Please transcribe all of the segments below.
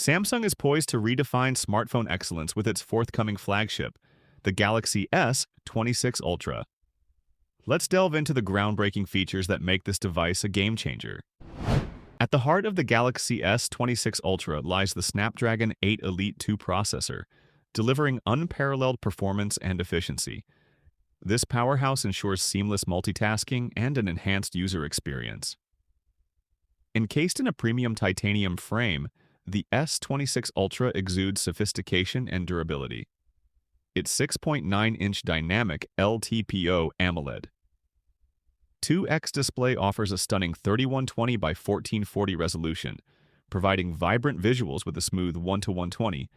Samsung is poised to redefine smartphone excellence with its forthcoming flagship, the Galaxy S26 Ultra. Let's delve into the groundbreaking features that make this device a game-changer. At the heart of the Galaxy S26 Ultra lies the Snapdragon 8 Elite 2 processor, delivering unparalleled performance and efficiency. This powerhouse ensures seamless multitasking and an enhanced user experience. Encased in a premium titanium frame, the S26 Ultra exudes sophistication and durability. Its 6.9-inch dynamic LTPO AMOLED 2X display offers a stunning 3120 by 1440 resolution, providing vibrant visuals with a smooth 1:120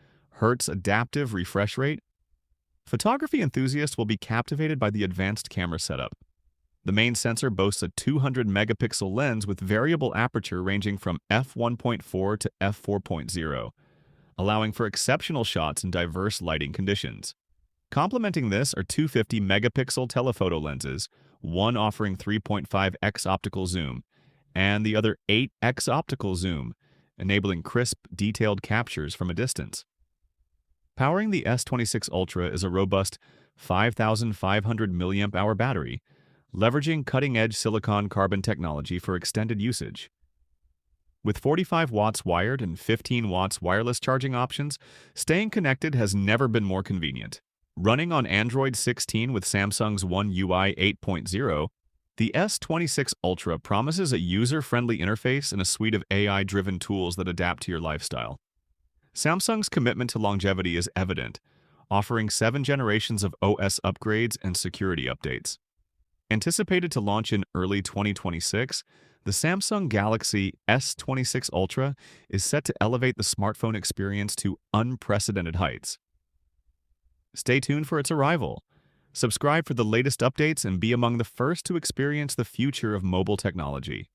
Hz adaptive refresh rate. Photography enthusiasts will be captivated by the advanced camera setup. The main sensor boasts a 200-megapixel lens with variable aperture ranging from f1.4 to f4.0, allowing for exceptional shots in diverse lighting conditions. Complementing this are two 50-megapixel telephoto lenses, one offering 3.5x optical zoom, and the other 8x optical zoom, enabling crisp, detailed captures from a distance. Powering the S26 Ultra is a robust 5,500 mAh battery, leveraging cutting-edge silicon carbon technology for extended usage. With 45 watts wired and 15 watts wireless charging options, staying connected has never been more convenient. Running on Android 16 with Samsung's One UI 8.0, the S26 Ultra promises a user-friendly interface and a suite of AI-driven tools that adapt to your lifestyle. Samsung's commitment to longevity is evident, offering 7 generations of OS upgrades and security updates. Anticipated to launch in early 2026, the Samsung Galaxy S26 Ultra is set to elevate the smartphone experience to unprecedented heights. Stay tuned for its arrival. Subscribe for the latest updates and be among the first to experience the future of mobile technology.